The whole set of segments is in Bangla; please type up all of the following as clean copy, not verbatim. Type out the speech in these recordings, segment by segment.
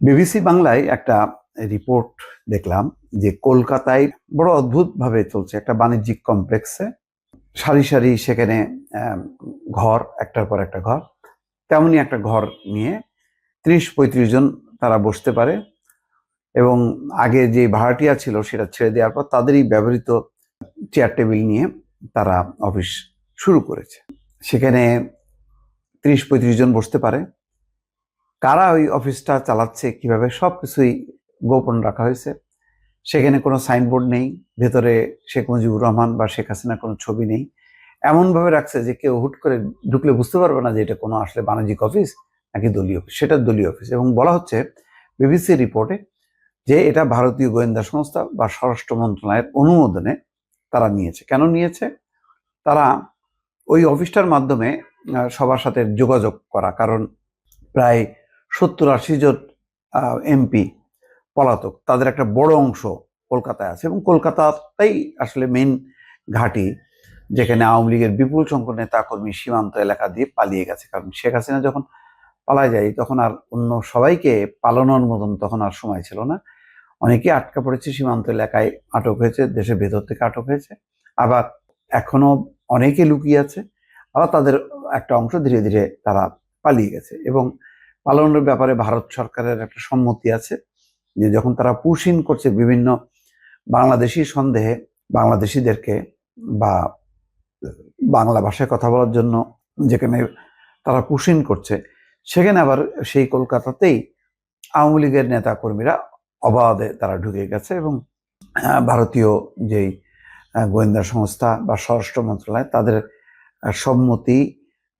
বিবিসি বাংলায় একটা রিপোর্ট দেখলাম যে কলকাতায় বড় অদ্ভুতভাবে চলছে একটা বাণিজ্যিক কমপ্লেক্সে সারি সারি সেখানে ঘর, একটার পর একটা ঘর, তেমনই একটা ঘর নিয়ে ৩০-৩৫ জন তারা বসতে পারে। এবং আগে যে ভাড়াটিয়া ছিল সেটা ছেড়ে দেওয়ার পর তাদেরই ব্যবহৃত চেয়ার টেবিল নিয়ে তারা অফিস শুরু করেছে। সেখানে ৩০-৩৫ জন বসতে পারে। কারা ওই অফিসটা চালাচ্ছে, কিভাবে, সবকিছুই গোপন রাখা হয়েছে। সেখানে কোনো সাইনবোর্ড নেই, ভেতরে শেখ মুজিবুর রহমান বা শেখ হাসিনার কোনো ছবি নেই। এমনভাবে রাখছে যে কেউ হুট করে ঢুকলে বুঝতে পারবে না যে এটা কোনো আসলে বাণিজ্যিক অফিস নাকি দলীয় অফিস। সেটা দলীয় অফিস। এবং বলা হচ্ছে বিবিসি রিপোর্টে যে এটা ভারতীয় গোয়েন্দা সংস্থা বা স্বরাষ্ট্র মন্ত্রণালয়ের অনুমোদনে তারা নিয়েছে। কেন নিয়েছে? তারা ওই অফিসটার মাধ্যমে সবার সাথে যোগাযোগ করা, কারণ প্রায় 70-80 জন এমপি পলাতক, তাদের একটা বড় অংশ কলকাতায় আছে এবং কলকাতাতেই আসলে মেইন ঘাঁটি, যেখানে আওয়ামী লীগের বিপুল সংখ্যক নেতাকর্মী সীমান্ত এলাকা দিয়ে পালিয়ে গেছে। কারণ শেখ হাসিনা যখন পালায় যায় তখন আর অন্য সবাইকে পালানোর মতন তখন আর সময় ছিল না। অনেকে আটকা পড়েছে, সীমান্ত এলাকায় আটক হয়েছে, দেশের ভেতর থেকে আটক হয়েছে, আবার এখনো অনেকে লুকিয়ে আছে, আবার তাদের একটা অংশ ধীরে ধীরে তারা পালিয়ে গেছে। এবং পালানোর ব্যাপারে ভারত সরকারের একটা সম্মতি আছে যে যখন তারা পুশ-ইন করছে বিভিন্ন বাংলাদেশি সন্দেহে বাংলাদেশিদেরকে বা বাংলা ভাষায় কথা বলার জন্য যেখানে তারা পুশ-ইন করছে, সেখানে আবার সেই কলকাতাতেই আওয়ামী লীগের নেতা কর্মীরা অবাধে তারা ঢুকে গেছে। এবং ভারতীয় যেই গোয়েন্দা সংস্থা বা স্বরাষ্ট্র মন্ত্রণালয়, তাদের সম্মতি,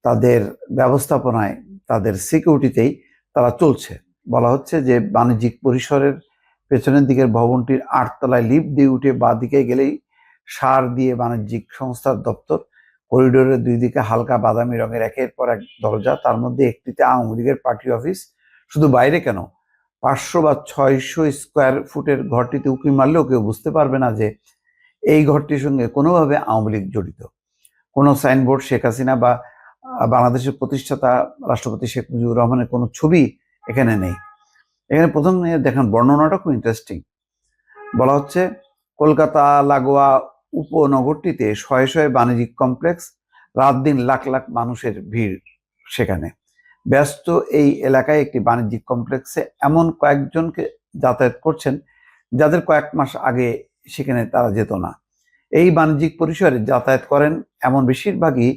তাদের ব্যবস্থাপনায়, তাদের সিকিউরিটিতেই তারা চলছে। বলা হচ্ছে যে বাণিজ্যিক পরিসরের পেছনের দিকের ভবনটির 8 তলায় লিফট দিয়ে উঠে বাঁ দিকে গেলেই সার দিয়ে বাণিজ্যিক সংস্থার দপ্তর। করিডোরের দুই দিকে হালকা বাদামি রঙের একের পর এক দরজা, তার মধ্যে একটিতে আওয়ামী লীগের পার্টি অফিস। শুধু বাইরে কেন, 500 বা 600 স্কোয়ার ফুটের ঘরটিতে উঁকি মারলেও কেউ বুঝতে পারবে না যে এই ঘরটির সঙ্গে কোনোভাবে আওয়ামী লীগ জড়িত। কোনো সাইনবোর্ড, শেখ হাসিনা বা বাংলাদেশের প্রতিষ্ঠাতা রাষ্ট্রপতি শেখ মুজিবুর রহমানের কোনো ছবি এখানে নেই। এখানে প্রথম দেখেন বর্ণনাটা খুব ইন্টারেস্টিং। বলা হচ্ছে কলকাতা লাগোয়া উপনগরটিতে শয়ে শয়ে বাণিজ্যিক কমপ্লেক্স, রাত দিন লাখ লাখ মানুষের ভিড়। সেখানে ব্যস্ত এই এলাকায় একটি বাণিজ্যিক কমপ্লেক্সে এমন কয়েকজনকে যাতায়াত করছেন যাদের কয়েক মাস আগে সেখানে তারা যেত না। এই বাণিজ্যিক পরিসরে যাতায়াত করেন এমন বেশিরভাগই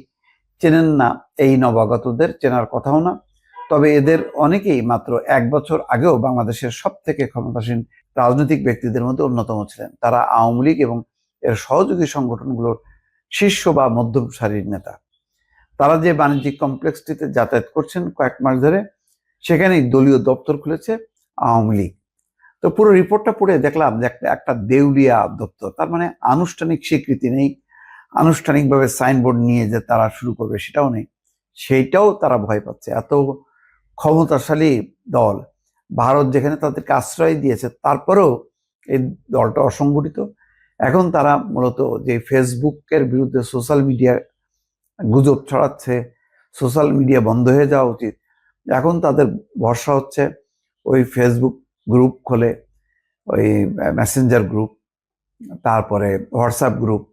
চেনেন না এই নবাগতদের, চেনার কথাও না। তবে এদের অনেকেই মাত্র 1 বছর আগেও বাংলাদেশের সব থেকে ক্ষমতাসীন রাজনৈতিক ব্যক্তিদের মধ্যে অন্যতম ছিলেন। তারা আওয়ামী লীগ এবং এর সহযোগী সংগঠনগুলোর শীর্ষ বা মধ্যম সারির নেতা। তারা যে বাণিজ্যিক কমপ্লেক্সটিতে যাতায়াত করছেন কয়েক মাস ধরে, সেখানেই দলীয় দপ্তর খুলেছে আওয়ামী লীগ। তো পুরো রিপোর্টটা পড়ে দেখলাম যে একটা দেউলিয়া দপ্তর, তার মানে আনুষ্ঠানিক স্বীকৃতি নেই, আনুষ্ঠানিকভাবে সাইনবোর্ড নিয়ে যে তারা শুরু করবে সেটাও নেই। সেইটাও তারা ভয় পাচ্ছে। এত ক্ষমতাশালী দল, ভারত যেখানে তাদেরকে আশ্রয় দিয়েছে, তারপরেও এই দলটা অসংগঠিত। এখন তারা মূলত যে ফেসবুকের বিরুদ্ধে সোশ্যাল মিডিয়া গুজব ছড়াচ্ছে, সোশ্যাল মিডিয়া বন্ধ হয়ে যাওয়া উচিত, এখন তাদের ভরসা হচ্ছে ওই ফেসবুক গ্রুপ খোলে, ওই মেসেঞ্জার গ্রুপ, তারপরে হোয়াটসঅ্যাপ গ্রুপ,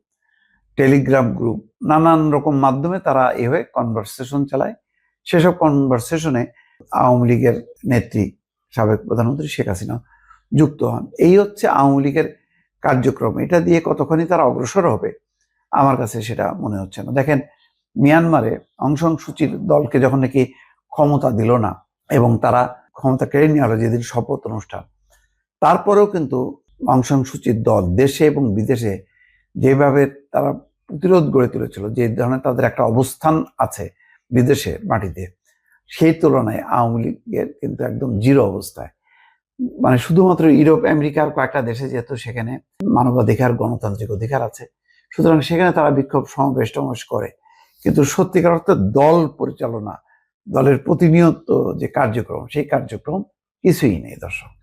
টেলিগ্রাম গ্রুপ, নানান রকম মাধ্যমে তারা এভাবে কনভারসেশন চালায়। সেসব কনভারসেশনে আওয়ামী লীগের নেত্রী, সাবেক প্রধানমন্ত্রী শেখ হাসিনা যুক্ত হন। এই হচ্ছে আওয়ামী লীগের কার্যক্রম। এটা দিয়ে কতখানি তারা অগ্রসর হবে আমার কাছে সেটা মনে হচ্ছে না। দেখেন, মিয়ানমারে অং সান সুচির দলকে যখন নাকি ক্ষমতা দিল না এবং তারা ক্ষমতা কেড়ে নিয়ে হলো যেদিন শপথ অনুষ্ঠান, তারপরেও কিন্তু অং সান সুচির দল দেশে এবং বিদেশে যেভাবে তারা প্রতিরোধ গড়ে তুলেছিল, যে ধরনের তাদের একটা অবস্থান আছে বিদেশে মাটিতে, সেই তুলনায় আওয়ামী লীগের কিন্তু একদম জিরো অবস্থায়। মানে শুধুমাত্র ইউরোপ আমেরিকার কয়েকটা দেশে যেহেতু সেখানে মানবাধিকার, গণতান্ত্রিক অধিকার আছে, সুতরাং সেখানে তারা বিক্ষোভ সমাবেশ টমাবেশ করে, কিন্তু সত্যিকার অর্থে দল পরিচালনা, দলের প্রতিনিয়ত যে কার্যক্রম, সেই কার্যক্রম কিছুই নেই। দর্শক।